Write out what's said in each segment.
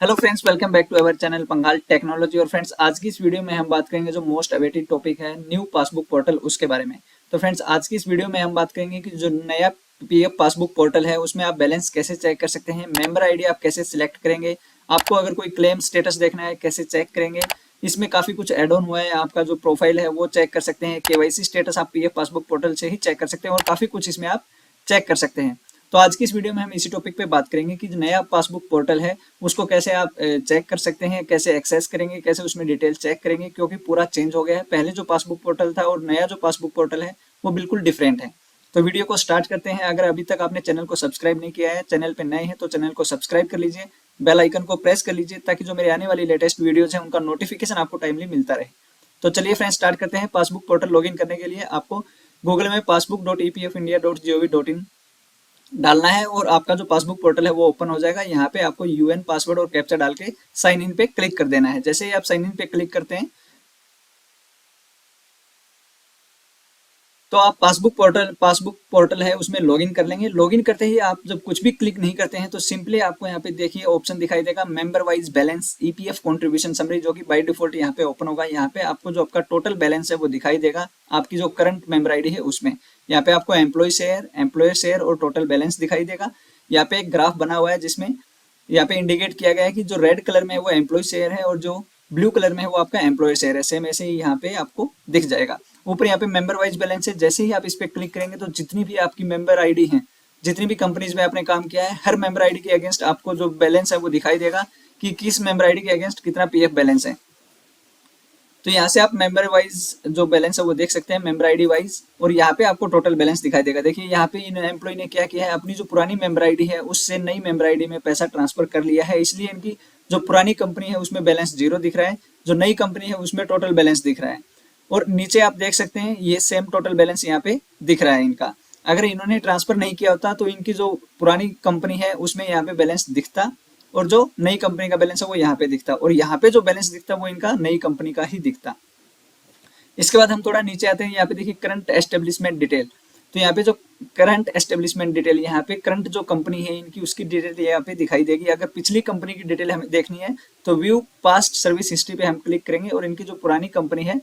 Hello friends, welcome back to our channel पंगाल technology. और friends, आज की इस वीडियो में हम बात करेंगे जो मोस्ट अवेटेड टॉपिक है न्यू पासबुक पोर्टल, उसके बारे में। तो फ्रेंड्स, आज की इस वीडियो में हम बात करेंगे कि जो नया पीएफ पासबुक पोर्टल है उसमें आप बैलेंस कैसे चेक कर सकते हैं, मेंबर आईडी आप कैसे सिलेक्ट करेंगे, आपको अगर कोई क्लेम स्टेटस देखना है कैसे चेक करेंगे। इसमें काफी कुछ एड ऑन हुआ है, आपका जो प्रोफाइल है वो चेक कर सकते हैं, केवाईसी स्टेटस आप पीएफ पासबुक पोर्टल से ही चेक कर सकते हैं और काफी कुछ इसमें आप चेक कर सकते हैं। तो आज की इस वीडियो में हम इसी टॉपिक पे बात करेंगे कि जो नया पासबुक पोर्टल है उसको कैसे आप चेक कर सकते हैं, कैसे एक्सेस करेंगे, कैसे उसमें डिटेल चेक करेंगे, क्योंकि पूरा चेंज हो गया है। पहले जो पासबुक पोर्टल था और नया जो पासबुक पोर्टल है वो बिल्कुल डिफरेंट है। तो वीडियो को स्टार्ट करते हैं। अगर अभी तक आपने चैनल को सब्सक्राइब नहीं किया है, चैनल पे नए हैं तो चैनल को सब्सक्राइब कर लीजिए, बेल आइकन को प्रेस कर लीजिए ताकि जो मेरे आने वाली लेटेस्ट वीडियोज है उनका नोटिफिकेशन आपको टाइमली मिलता रहे। तो चलिए फ्रेंड्स, स्टार्ट करते हैं। पासबुक पोर्टल लॉगिन करने के लिए आपको गूगल में passbook.epfindia.gov.in डालना है और आपका जो पासबुक पोर्टल है वो ओपन हो जाएगा। यहाँ पे आपको यूएन पासवर्ड और कैप्चा डाल के साइन इन पे क्लिक कर देना है। जैसे ही आप साइन इन पे क्लिक करते हैं तो आप पासबुक पोर्टल है उसमें लॉगिन कर लेंगे। लॉगिन करते ही आप जब कुछ भी क्लिक नहीं करते हैं तो सिंपली आपको यहाँ पे देखिए ऑप्शन दिखाई देगा member wise balance EPF contribution summary, जो कि बाय डिफॉल्ट यहाँ पे ओपन होगा। यहाँ पे आपको जो आपका टोटल बैलेंस है वो दिखाई देगा आपकी जो करंट मेंबर आईडी है उसमें। यहाँ पे आपको एम्प्लॉयर शेयर और टोटल बैलेंस दिखाई देगा। यहाँ पे एक ग्राफ बना हुआ है जिसमें यहाँ पे इंडिकेट किया गया है कि जो रेड कलर में है वो एम्प्लॉय शेयर है और जो ब्लू कलर में है वो आपका एम्प्लॉयर शेयर है। सेम ऐसे ही यहाँ पे आपको दिख जाएगा। ऊपर यहाँ पे मेंबर वाइज बैलेंस है। जैसे ही आप इस पे क्लिक करेंगे तो जितनी भी आपकी मेंबर आईडी है, जितनी भी कंपनीज में आपने काम किया है, हर मेंबर आईडी के अगेंस्ट आपको जो बैलेंस है वो दिखाई देगा कि किस मेंबर आईडी के अगेंस्ट कितना पीएफ बैलेंस है। तो यहाँ से आप मेंबर वाइज जो बैलेंस है वो देख सकते हैं, मेंबर आईडी वाइज, और यहाँ पे आपको टोटल बैलेंस दिखाई देगा। देखिए यहाँ पे इन एम्प्लॉय ने क्या किया है, अपनी जो पुरानी मेंबर आईडी है उससे नई मेंबर आईडी में पैसा ट्रांसफर कर लिया है, इसलिए इनकी जो पुरानी कंपनी है उसमें बैलेंस 0 दिख रहा है, जो नई कंपनी है उसमें टोटल बैलेंस दिख रहा है। और नीचे आप देख सकते हैं ये सेम टोटल बैलेंस यहाँ पे दिख रहा है इनका। अगर इन्होंने ट्रांसफर नहीं किया होता तो इनकी जो पुरानी कंपनी है उसमें यहाँ पे बैलेंस दिखता और जो नई कंपनी का बैलेंस है वो यहाँ पे दिखता, और यहाँ पे जो बैलेंस दिखता वो इनका नई कंपनी का ही दिखता। इसके बाद हम थोड़ा नीचे आते हैं। यहाँ पे देखिए करंट एस्टेब्लिशमेंट डिटेल। तो यहाँ पे जो करंट एस्टेब्लिशमेंट डिटेल, यहाँ पे करंट जो कंपनी है इनकी उसकी डिटेल यहाँ पे दिखाई देगी। अगर पिछली कंपनी की डिटेल हमें देखनी है तो व्यू पास्ट सर्विस हिस्ट्री पे हम क्लिक करेंगे और इनकी जो पुरानी कंपनी है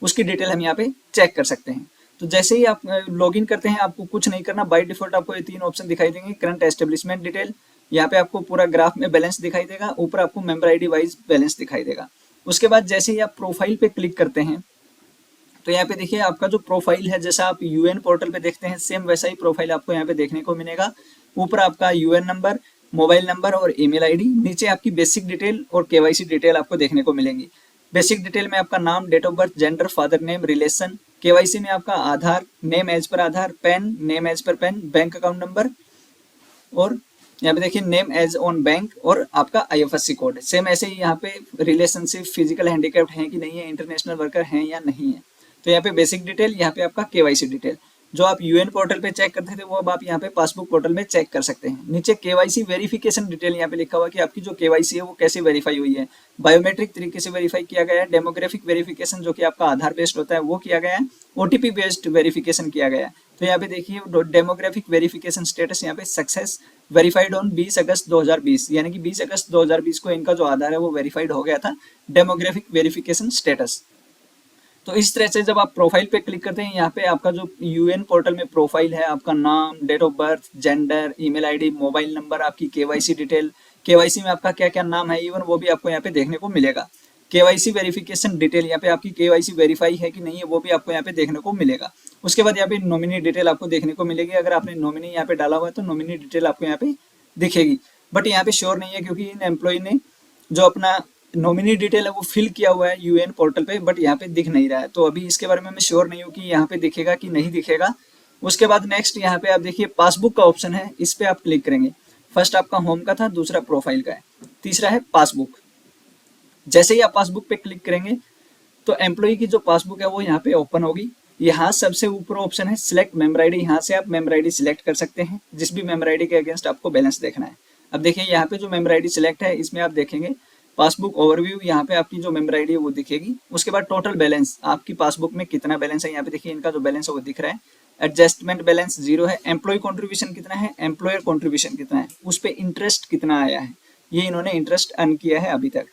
उसकी डिटेल हम यहाँ पे चेक कर सकते हैं। तो जैसे ही आप लॉगिन करते हैं आपको कुछ नहीं करना, बाय डिफॉल्ट आपको ये 3 ऑप्शन दिखाई देंगे। करंट एस्टेब्लिशमेंट डिटेल, यहाँ पे आपको पूरा ग्राफ में बैलेंस दिखाई देगा, ऊपर आपको मेंबर आईडी वाइज बैलेंस दिखाई देगा। उसके बाद जैसे ही आप प्रोफाइल पे क्लिक करते हैं तो यहाँ पे देखिए आपका जो प्रोफाइल है, जैसा आप यूएन पोर्टल पे देखते हैं सेम वैसा ही प्रोफाइल आपको यहाँ पे देखने को मिलेगा। ऊपर आपका यूएन नंबर, मोबाइल नंबर और ईमेल आईडी, नीचे आपकी बेसिक डिटेल और केवाईसी डिटेल आपको देखने को मिलेंगी। बेसिक डिटेल में आपका नाम, date of birth, gender, father name, relation. KYC में आपका Aadhaar, name as per Aadhaar, PAN, name as per PAN, bank account number, और यहाँ पे देखिए नेम एज ऑन बैंक, और आपका आईएफएससी कोड। सेम ऐसे ही यहाँ पे रिलेशनशिप, फिजिकल हैंडीकैप्ड है कि नहीं है, इंटरनेशनल वर्कर हैं या नहीं है। तो यहाँ पे बेसिक डिटेल, यहाँ पे आपका केवाईसी डिटेल। जो आप यूएन पोर्टल पे चेक करते थे वो अब आप यहाँ पे पासबुक पोर्टल में चेक कर सकते हैं। नीचे केवाईसी वेरिफिकेशन डिटेल यहाँ पे लिखा हुआ है कि आपकी जो केवाईसी है वो कैसे वेरीफाई हुई है। बायोमेट्रिक तरीके से वेरीफाई किया गया है, डेमोग्राफिक वेरिफिकेशन जो कि आपका आधार बेस्ड होता है वो किया गया है, ओटीपी बेस्ड वेरिफिकेशन किया गया है। तो यहाँ पे देखिए डेमोग्राफिक वेरिफिकेशन स्टेटस यहाँ पे सक्सेस वेरीफाइड ऑन 20 अगस्त 2020, यानी कि 20 अगस्त 2020 को इनका जो आधार है वो वेरीफाइड हो गया था, डेमोग्राफिक वेरिफिकेशन स्टेटस। तो इस तरह से जब आप प्रोफाइल पे क्लिक करते हैं यहाँ पे आपका जो यूएन पोर्टल में प्रोफाइल है, आपका नाम, date of birth, gender, email ID, mobile number, आपकी केवाईसी डिटेल, केवाईसी में आपका क्या क्या नाम है इवन वो भी आपको यहाँ पे देखने को मिलेगा। केवाईसी वेरिफिकेशन डिटेल, यहाँ पे आपकी केवाईसी वेरीफाई है कि नहीं है वो भी आपको यहाँ पे देखने को मिलेगा। उसके बाद यहाँ पे नॉमिनी डिटेल आपको देखने को मिलेगी। अगर आपने नॉमिनी यहाँ पे डाला हुआ है तो नॉमिनी डिटेल आपको यहाँ पे दिखेगी, बट यहाँ पे श्योर नहीं है क्योंकि इन एम्प्लॉय ने जो अपना नॉमिनी डिटेल है वो फिल किया हुआ है यूएन पोर्टल पे, बट यहाँ पे दिख नहीं रहा है। तो अभी इसके बारे में मैं श्योर नहीं हूँ कि यहाँ पे दिखेगा कि नहीं दिखेगा। उसके बाद नेक्स्ट यहाँ पे आप देखिए पासबुक का ऑप्शन है, इस पे आप क्लिक करेंगे। फर्स्ट आपका होम का था, दूसरा प्रोफाइल का है, तीसरा है पासबुक। जैसे ही आप पासबुक पे क्लिक करेंगे तो एम्प्लॉय की जो पासबुक है वो यहाँ पे ओपन होगी। यहाँ सबसे ऊपर ऑप्शन है सिलेक्ट मेंबर आईडी, यहाँ से आप मेंबर आईडी सिलेक्ट कर सकते हैं जिस भी मेंबर आईडी के अगेंस्ट आपको बैलेंस देखना है। अब देखिए यहाँ पे जो मेंबर आईडी सिलेक्ट है इसमें आप देखेंगे पासबुक ओवरव्यू, यहाँ पे आपकी जो मेंबर आईडी है वो दिखेगी। उसके बाद टोटल बैलेंस, आपकी पासबुक में कितना बैलेंस है यहाँ पे देखिए इनका जो बैलेंस है वो दिख रहा है। एडजस्टमेंट बैलेंस 0 है। एम्प्लॉय कंट्रीब्यूशन कितना है, एम्प्लॉयर कंट्रीब्यूशन कितना है, उस पे इंटरेस्ट कितना आया है, ये इन्होंने इंटरेस्ट अर्न किया है अभी तक।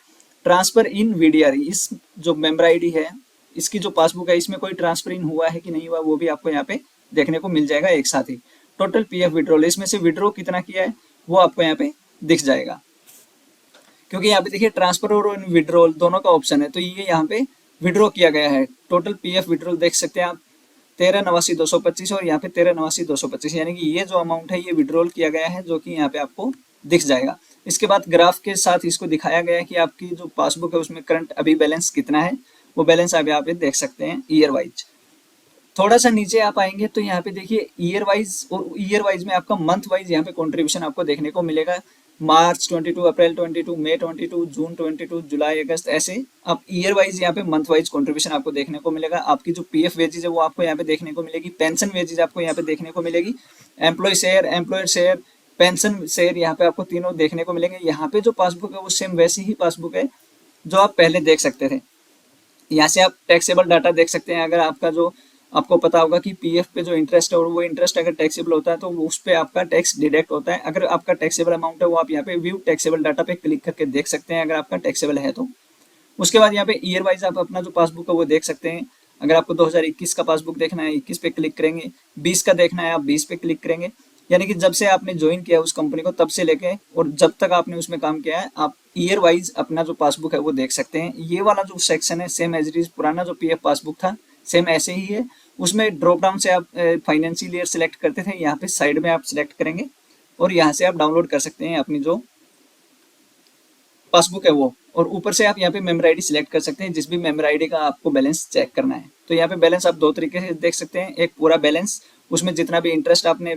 ट्रांसफर इन वीडीआर, इस जो मेंबर आईडी है इसकी जो पासबुक है इसमें कोई ट्रांसफर इन हुआ है कि नहीं हुआ वो भी आपको यहाँ पे देखने को मिल जाएगा एक साथ ही। टोटल पीएफ विड्रॉल, इसमें से विड्रॉ कितना किया है वो आपको यहाँ पे दिख जाएगा, क्योंकि यहाँ पे देखिए ट्रांसफर और विड्रॉल दोनों का ऑप्शन है, तो ये यहाँ पे विड्रॉ किया गया है। टोटल पीएफ विड्रॉल देख सकते हैं आप 13,89,225 और यहाँ पे 13,89,225, यानी कि ये जो अमाउंट है ये विड्रॉल किया गया है, जो कि यहाँ पे आपको दिख जाएगा। इसके बाद ग्राफ के साथ इसको दिखाया गया है कि आपकी जो पासबुक है उसमें करंट अभी बैलेंस कितना है, वो बैलेंस आप यहाँ पे देख सकते हैं ईयर वाइज। थोड़ा सा नीचे आप आएंगे तो यहाँ पे देखिए ईयर वाइज, और ईयर वाइज में आपका मंथ वाइज यहाँ पे कंट्रीब्यूशन आपको देखने को मिलेगा। मार्च 22, अप्रैल 22, मई 22, जून 22, जुलाई, अगस्त, ऐसे आप ईयर वाइज यहाँ पे मंथ वाइज कंट्रीब्यूशन आपको देखने को मिलेगा। आपकी जो पीएफ वेजेज है वो आपको यहाँ पे देखने को मिलेगी, पेंशन वेजेज आपको यहाँ पे देखने को मिलेगी, employee share, employer share, pension share, यहाँ पे आपको तीनों देखने को मिलेंगे। यहाँ पे जो पासबुक है वो सेम वैसी ही पासबुक है जो आप पहले देख सकते थे। यहाँ से आप टैक्सेबल डाटा देख सकते हैं। अगर आपका जो आपको पता होगा कि पीएफ पे जो इंटरेस्ट है और वो इंटरेस्ट अगर टैक्सेबल होता है तो उस पर आपका टैक्स डिडक्ट होता है। अगर आपका टैक्सेबल अमाउंट है वो आप यहाँ पे व्यू टैक्सेबल डाटा पे क्लिक करके देख सकते हैं अगर आपका टैक्सेबल है तो। उसके बाद यहाँ पे ईयर वाइज आप अपना जो पासबुक है वो देख सकते हैं। अगर आपको 2021 का पासबुक देखना है 21 पे क्लिक करेंगे, 20 का देखना है आप 20 पे क्लिक करेंगे, यानी कि जब से आपने ज्वाइन किया उस कंपनी को तब से लेके और जब तक आपने उसमें काम किया है आप ईयर वाइज अपना जो पासबुक है वो देख सकते हैं। ये वाला जो सेक्शन है सेम एज इट इज पुराना जो पीएफ पासबुक था सेम ऐसे ही है। उसमें ड्रॉप डाउन से आप फाइनेंशियल ईयर सिलेक्ट करते थे, यहाँ पे साइड में आप सिलेक्ट करेंगे और यहाँ से आप डाउनलोड कर सकते हैं अपनी जो पासबुक है वो, और ऊपर से आप यहाँ पे मेंबर आईडी सिलेक्ट कर सकते हैं जिस भी मेंबर आईडी का आपको बैलेंस चेक करना है। तो यहाँ पे बैलेंस आप दो तरीके से देख सकते हैं, एक पूरा बैलेंस उसमें जितना भी इंटरेस्ट आपने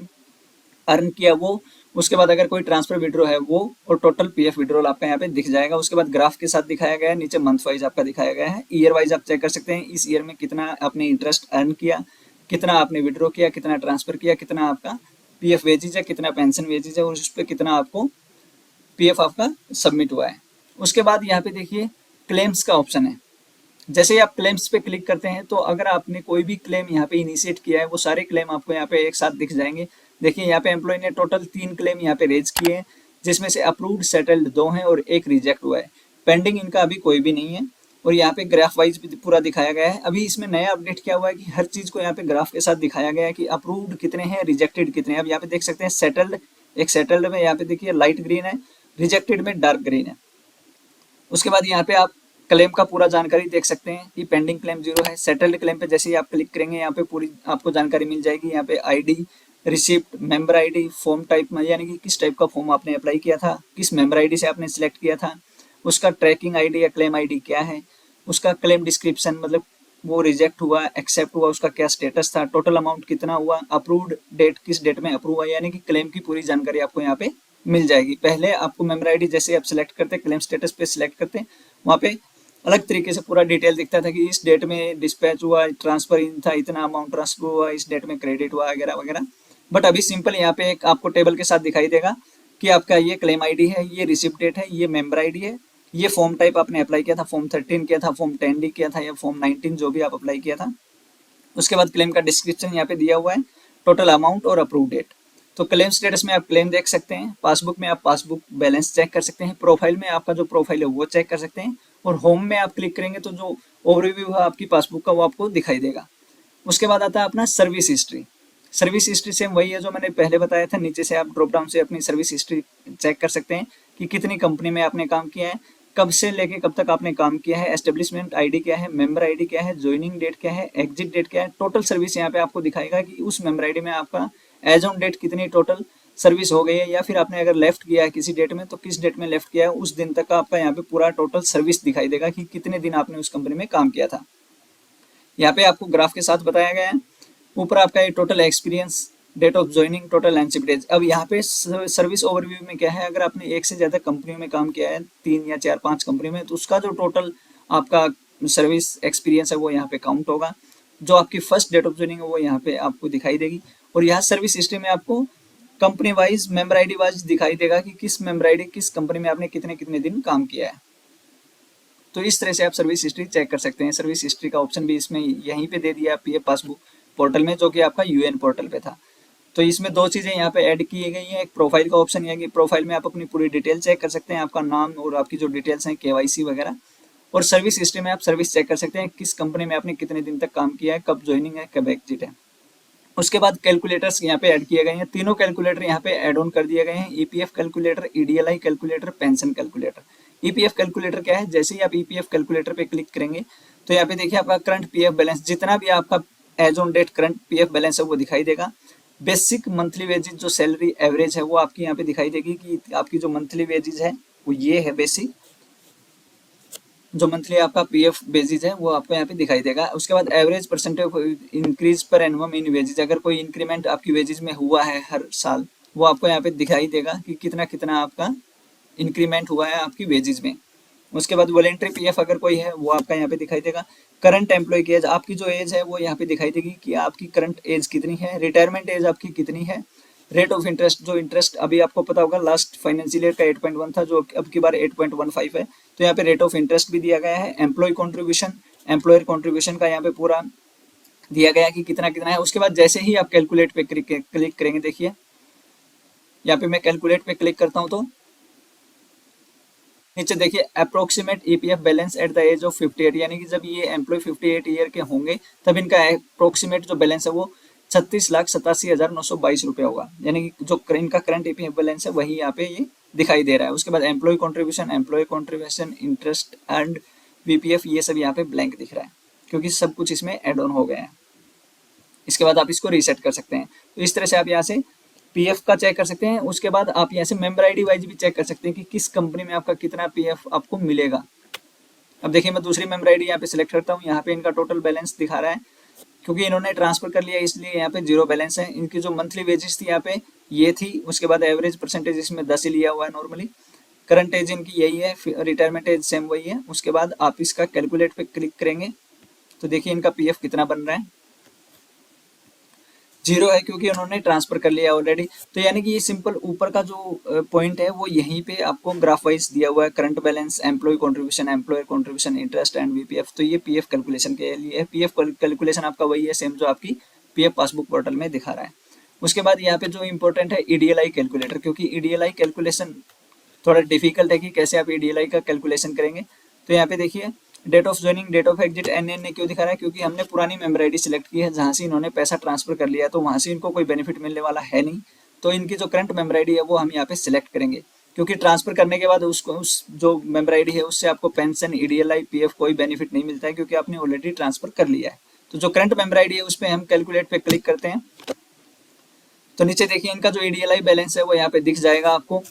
अर्न किया वो, उसके बाद अगर कोई ट्रांसफर विड्रॉ है वो, और टोटल पीएफ विड्रॉल आपका यहाँ पे दिख जाएगा। उसके बाद ग्राफ के साथ दिखाया गया है, नीचे मंथ वाइज आपका दिखाया गया है। ईयर वाइज आप चेक कर सकते हैं इस ईयर में कितना आपने इंटरेस्ट अर्न किया, कितना आपने विड्रॉ किया, कितना ट्रांसफर किया, कितना आपका पीएफ वेजेज है, कितना पेंशन वेजेज है और उस पर कितना आपको पीएफ आपका सबमिट हुआ है। उसके बाद यहाँ पे देखिए क्लेम्स का ऑप्शन है। जैसे ही आप क्लेम्स पे क्लिक करते हैं तो अगर आपने कोई भी क्लेम यहाँ पे इनिशिएट किया है वो सारे क्लेम आपको यहाँ पे एक साथ दिख जाएंगे। देखिए यहाँ पे एम्प्लॉय ने टोटल 3 क्लेम यहाँ पे रेज किए हैं, जिसमें से अप्रूव्ड सेटल्ड 2 हैं और 1 रिजेक्ट हुआ है। पेंडिंग इनका अभी कोई भी नहीं है। और यहाँ पे ग्राफ वाइज भी पूरा दिखाया गया है। अभी इसमें नया अपडेट क्या हुआ है कि हर चीज को यहाँ पे ग्राफ के साथ दिखाया गया है कि अप्रूव्ड कितने हैं, रिजेक्टेड कितने हैं। अब यहाँ पे देख सकते हैं सेटल्ड, एक सेटल्ड में यहाँ पे देखिए लाइट ग्रीन है, रिजेक्टेड में डार्क ग्रीन है। उसके बाद यहाँ पे आप क्लेम का पूरा जानकारी देख सकते हैं कि पेंडिंग क्लेम 0 है। सेटल्ड क्लेम पे जैसे ही आप क्लिक करेंगे यहाँ पे पूरी आपको जानकारी मिल जाएगी। यहाँ पे ID, receipt, member ID, form type में यानी कि किस टाइप का फॉर्म आपने अप्लाई किया था, किस मेंबर आईडी से आपने सिलेक्ट किया था, उसका ट्रैकिंग आईडी या क्लेम आईडी क्या है, उसका क्लेम डिस्क्रिप्शन मतलब वो रिजेक्ट हुआ, एक्सेप्ट हुआ, उसका क्या स्टेटस था, टोटल अमाउंट कितना हुआ, अप्रूव्ड डेट किस डेट में अप्रूव हुआ, यानी कि क्लेम की पूरी जानकारी आपको यहाँ पे मिल जाएगी। पहले आपको मेंबर आईडी जैसे आप सिलेक्ट करते हैं, क्लेम स्टेटस पे सिलेक्ट करते हैं, वहाँ पे अलग तरीके से पूरा डिटेल दिखता था कि इस डेट में डिस्पैच हुआ, ट्रांसफर इन था, इतना अमाउंट ट्रांसफर हुआ, इस डेट में क्रेडिट हुआ वगैरह वगैरह। बट अभी सिंपल यहाँ पे एक आपको टेबल के साथ दिखाई देगा कि आपका ये क्लेम आईडी है, ये रिसिप्ट डेट है, ये मेंबर आईडी है, ये फॉर्म टाइप आपने अप्लाई किया था, फॉर्म 13 किया था, फॉर्म 10D किया था या फॉर्म 19 जो भी आप अप्लाई किया था। उसके बाद क्लेम का डिस्क्रिप्शन यहाँ पे दिया हुआ है, टोटल अमाउंट और अप्रूव डेट। तो क्लेम स्टेटस में आप क्लेम देख सकते हैं, पासबुक में आप पासबुक बैलेंस चेक कर सकते हैं, प्रोफाइल में आपका जो प्रोफाइल है वो चेक कर सकते हैं, और होम में आप क्लिक करेंगे तो जो ओवरव्यू है आपकी पासबुक का वो आपको दिखाई देगा। उसके बाद आता है अपना service history. Service history same वही है जो मैंने पहले बताया था। नीचे से आप ड्रॉप डाउन से अपनी सर्विस हिस्ट्री चेक कर सकते हैं कि कितनी कंपनी में आपने काम किया है, कब से लेके कब तक आपने काम किया है, एस्टेब्लिशमेंट आईडी क्या है, मेंबर आईडी क्या है, ज्वाइनिंग डेट क्या है, एग्जिट डेट क्या है, टोटल सर्विस यहाँ पे आपको दिखाएगा कि उस मेंबर आईडी में आपका एज ऑन डेट कितनी टोटल सर्विस हो गई है, या फिर आपने अगर लेफ्ट किया है किसी डेट में तो किस डेट में लेफ्ट किया है, उस दिन तक का आपका यहाँ पे पूरा टोटल सर्विस दिखाई देगा कि कितने दिन आपने उस कंपनी में काम किया था। यहाँ पे आपको ग्राफ के साथ बताया गया है। ऊपर आपका ये total experience, date of joining, total NCP days. अब यहाँ पे सर्विस ओवरव्यू में क्या है, अगर आपने एक से ज़्यादा कंपनियों में काम किया है, 3 या 4, 5 कंपनी में, तो उसका जो टोटल आपका सर्विस एक्सपीरियंस है वो यहाँ पे काउंट होगा। जो आपकी फर्स्ट डेट ऑफ ज्वाइनिंग है वो यहाँ पे आपको दिखाई देगी। और यहाँ सर्विस हिस्ट्री में आपको company wise, member ID wise दिखाई देगा कि किस मेंबर आईडी किस कंपनी में आपने कितने कितने दिन काम किया है। तो इस तरह से आप सर्विस हिस्ट्री चेक कर सकते हैं। सर्विस हिस्ट्री का ऑप्शन भी इसमें यहीं पे दे दिया है पीएफ पासबुक पोर्टल में, जो कि आपका यूएन पोर्टल पे था। तो इसमें दो चीज़ें यहाँ पे ऐड की गई हैं, एक प्रोफाइल का ऑप्शन है कि प्रोफाइल में आप अपनी पूरी डिटेल चेक कर सकते हैं, आपका नाम और आपकी जो डिटेल्स हैं केवाईसी वगैरह, और सर्विस हिस्ट्री में आप सर्विस चेक कर सकते हैं, किस कंपनी में आपने कितने दिन तक काम किया है, कब ज्वाइनिंग है, कब एग्जिट है। उसके बाद कैलकुलेटर्स यहाँ पे ऐड किए गए हैं, तीनों कैलकुलेटर यहाँ पे ऐड ऑन कर दिए गए हैं, EPF calculator, EDLI calculator, pension calculator. EPF calculator क्या है, जैसे ही आप ईपीएफ कैलकुलेटर पे क्लिक करेंगे तो यहाँ पे देखिए आपका करंट पीएफ बैलेंस, जितना भी आपका as on date current PF balance है वो दिखाई देगा। बेसिक मंथली वेजेस जो सैलरी एवरेज है वो आपकी यहाँ पे दिखाई देगी कि आपकी जो मंथली वेजेस है वो ये है बेसिक, जो मंथली आपका पीएफ बेसिस है वो आपको यहाँ पे दिखाई देगा। उसके बाद एवरेज परसेंटेज इंक्रीज पर एनुअम इन वेजेस, अगर कोई इंक्रीमेंट आपकी वेजेस में हुआ है हर साल वो आपको यहाँ पे दिखाई देगा कि कितना कितना आपका इंक्रीमेंट हुआ है आपकी वेजेस में। उसके बाद वॉलेंट्री पीएफ अगर कोई है वो आपका यहाँ पे दिखाई देगा। करंट एम्प्लॉय की एज, आपकी जो एज है वो यहाँ पे दिखाई देगी कि आपकी करंट एज कितनी है, रिटायरमेंट एज आपकी कितनी है। रेट ऑफ इंटरेस्ट, जो इंटरेस्ट अभी आपको पता होगा लास्ट फाइनेंशियल ईयर का 8.1 था जो अब की बार 8.15 है, तो यहाँ पे रेट ऑफ इंटरेस्ट भी दिया गया है। एम्प्लॉय कॉन्ट्रीब्यूशन, एम्प्लॉयर कॉन्ट्रीब्यूशन का यहाँ पे पूरा दिया गया है कि कितना कितना है। उसके बाद जैसे ही आप कैलकुलेट पे क्लिक करेंगे, देखिए यहाँ पे मैं कैलकुलेट पे क्लिक करता हूँ तो नीचे देखिए approximate EPF balance at the age of 58, यानी कि जब ये एम्प्लॉय 58 ईयर के होंगे तब इनका अप्रोक्सीमेट जो बैलेंस है वो 36,87,922 रुपये होगा, यानी कि जो इनका करंट ईपीएफ बैलेंस है वही यहाँ पे ये दिखाई दे रहा है। उसके बाद employ contribution, interest and VPF, ये सब यहाँ पे ब्लैंक दिख रहा है क्योंकि सब कुछ इसमें एड ऑन हो गया है। इसके बाद आप इसको रीसेट कर सकते हैं। तो इस तरह से आप यहाँ से पीएफ का चेक कर सकते हैं। उसके बाद आप यहाँ से मेंबर आईडी वाइज भी चेक कर सकते हैं कि किस कंपनी में आपका कितना पीएफ आपको मिलेगा। अब देखिए मैं दूसरी मेंबर आईडी यहाँ पे सिलेक्ट करता हूँ, यहाँ पे इनका टोटल बैलेंस दिखा रहा है क्योंकि इन्होंने ट्रांसफर कर लिया इसलिए यहाँ पे 0 बैलेंस है। इनकी जो मंथली वेजेस थी यहाँ पे ये थी, उसके बाद एवरेज परसेंटेज इसमें 10 ही लिया हुआ है नॉर्मली। करंट एज इनकी यही है, रिटायरमेंट एज सेम वही है। उसके बाद आप इसका कैलकुलेट पे क्लिक करेंगे तो देखिए इनका पीएफ कितना बन रहा है, 0 है क्योंकि उन्होंने ट्रांसफर कर लिया ऑलरेडी। तो यानी कि ये सिंपल ऊपर का जो पॉइंट है वो यहीं पे आपको ग्राफ वाइज दिया हुआ है, current balance, employee contribution, employer contribution, interest and VPF. तो ये पीएफ कैलकुलेशन के लिए है। पीएफ कैलकुलेशन आपका वही है सेम जो आपकी पीएफ पासबुक पोर्टल में दिखा रहा है। उसके बाद यहाँ पे जो इंपॉर्टेंट है ईडीएलआई कैलकुलेटर, क्योंकि ईडीएलआई कैलकुलेशन थोड़ा डिफिकल्ट है कि कैसे आप ईडीएलआई का कैलकुलेशन करेंगे। तो यहाँ पे देखिए date of joining, date of exit NNA क्यों दिखा रहा है, क्योंकि हमने पुरानी मेंबर आईडी सिलेक्ट की है जहां से इन्होंने पैसा ट्रांसफर कर लिया है, तो वहां से इनको कोई बेनिफिट मिलने वाला है नहीं। तो इनकी जो करंट मेंबर आईडी है वो हम यहाँ पे सिलेक्ट करेंगे, क्योंकि ट्रांसफर करने के बाद उसको उस जो मेंबर आईडी है उससे आपको पेंशन, ईडीएलआई, पीएफ कोई बेनिफिट नहीं मिलता है क्योंकि आपने ऑलरेडी ट्रांसफर कर लिया है। तो जो करंट मेंबर आईडी है उस पर हम कैलकुलेट पे क्लिक करते हैं तो नीचे देखिए इनका जो ईडीएलआई बैलेंस है वो यहाँ पे दिख जाएगा आपको,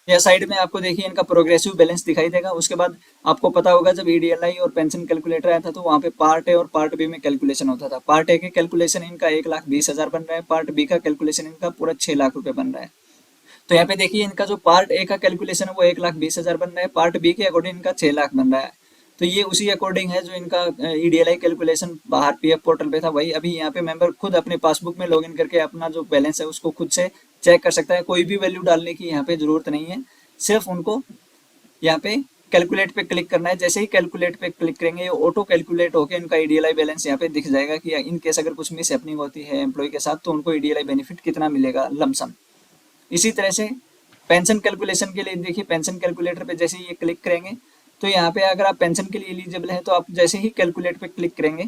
या साइड में आपको देखिए इनका प्रोग्रेसिव बैलेंस दिखाई देगा। उसके बाद आपको पता होगा जब ईडीएलआई और पेंशन कैलकुलेटर आया था तो वहाँ पे पार्ट ए और पार्ट बी में कैलकुलेशन होता था। पार्ट ए के कैलकुलेशन इनका 1,20,000 बन रहा है, पार्ट बी का कैलकुलेशन इनका पूरा 6 लाख रुपए बन रहा है। तो यहाँ पे देखिए इनका जो पार्ट ए का कैलकुलेशन है वो 1,20,000 बन रहा है, पार्ट बी के अकॉर्डिंग इनका 6 लाख बन रहा है। तो ये उसी अकॉर्डिंग है जो इनका ईडीएलआई कैलकुलेशन बाहर पीएफ पोर्टल पे था वही अभी यहाँ पे मेंबर खुद अपने पासबुक में लॉगिन करके अपना जो बैलेंस है उसको खुद से चेक कर सकता है। कोई भी वैल्यू डालने की यहाँ पे जरूरत नहीं है, सिर्फ उनको यहाँ पे कैलकुलेट पे क्लिक करना है। जैसे ही कैलकुलेट पे क्लिक करेंगे ये ऑटो कैलकुलेट होकर इनका ईडीएलआई बैलेंस यहाँ पे दिख जाएगा कि इन केस अगर कुछ मिस हैपनिंग होती है एम्प्लॉय के साथ तो उनको ईडीएलआई बेनिफिट कितना मिलेगा लमसम। इसी तरह से पेंशन कैलकुलेशन के लिए देखिए पेंशन कैलकुलेटर पे जैसे ही ये क्लिक करेंगे तो यहाँ पे अगर आप पेंशन के लिए एलिजिबल हैं तो आप जैसे ही कैलकुलेट पे क्लिक करेंगे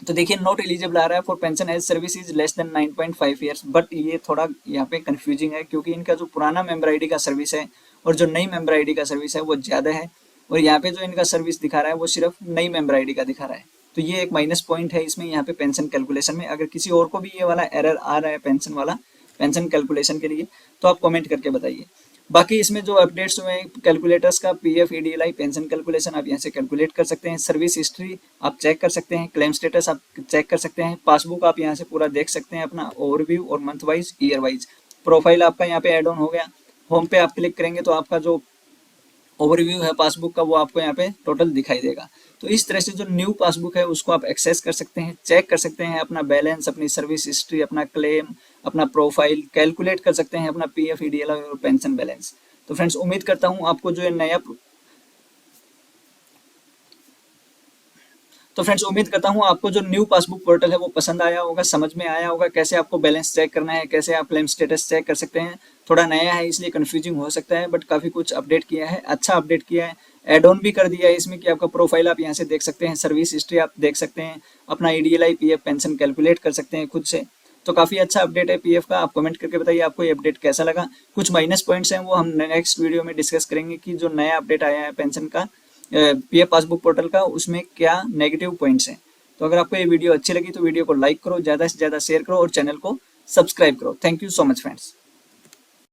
तो देखिए नॉट एलिजिबल आ रहा है for pension as service is less than 9.5 years. But ये थोड़ा यहाँ पे कंफ्यूजिंग है क्योंकि इनका जो पुराना मेंबर आईडी का सर्विस है और जो नई मेंबर आईडी का सर्विस है वो ज़्यादा है, और यहाँ पे जो इनका सर्विस दिखा रहा है वो सिर्फ नई मेंबर आईडी का दिखा रहा है। तो ये एक माइनस पॉइंट है इसमें यहाँ पे पेंशन कैलकुलेशन में। अगर किसी और को भी ये वाला एरर आ रहा है पेंशन वाला, पेंशन कैलकुलेशन के लिए, तो आप कमेंट करके बताइए। बाकी इसमें जो अपडेट्स हुए हैं कैलकुलेटर्स का, पीएफ, ईडीएलआई, पेंशन कैलकुलेशन आप यहाँ से कैलकुलेट कर सकते हैं। सर्विस हिस्ट्री आप चेक कर सकते हैं, क्लेम स्टेटस आप चेक कर सकते हैं, पासबुक आप यहाँ से पूरा देख सकते हैं अपना ओवरव्यू और month wise, year wise. Profile आपका यहाँ पे ऐड ऑन हो गया। होम पे आप क्लिक करेंगे तो आपका जो ओवरव्यू है पासबुक का वो आपको यहाँ पे टोटल दिखाई देगा। तो इस तरह से जो न्यू पासबुक है उसको आप एक्सेस कर सकते हैं, चेक कर सकते हैं अपना बैलेंस, अपनी सर्विस हिस्ट्री, अपना क्लेम, अपना प्रोफाइल, कैलकुलेट कर सकते हैं अपना पीएफ, ईडीएलआई और पेंशन बैलेंस। तो फ्रेंड्स उम्मीद करता हूँ आपको जो ये नया तो फ्रेंड्स उम्मीद करता हूँ आपको जो न्यू पासबुक पोर्टल है वो पसंद आया होगा, समझ में आया होगा कैसे आपको बैलेंस चेक करना है, कैसे आप क्लेम स्टेटस चेक कर सकते हैं। थोड़ा नया है इसलिए कंफ्यूजिंग हो सकता है, बट काफ़ी कुछ अपडेट किया है, अच्छा अपडेट किया है। एड ऑन भी कर दिया है इसमें कि आपका प्रोफाइल आप यहाँ से देख सकते हैं, सर्विस हिस्ट्री आप देख सकते हैं, अपना ईडीएलआई पीएफ पेंशन कैलकुलेट कर सकते हैं खुद से। तो काफ़ी अच्छा अपडेट है पीएफ का। आप कमेंट करके बताइए आपको ये अपडेट कैसा लगा। कुछ माइनस पॉइंट्स हैं वो हम नेक्स्ट वीडियो में डिस्कस करेंगे कि जो नया अपडेट आया है पेंशन का पीएफ पासबुक पोर्टल का, उसमें क्या नेगेटिव पॉइंट्स हैं। तो अगर आपको ये वीडियो अच्छी लगी तो वीडियो को लाइक करो, ज़्यादा से ज़्यादा शेयर करो और चैनल को सब्सक्राइब करो। Thank you so much friends.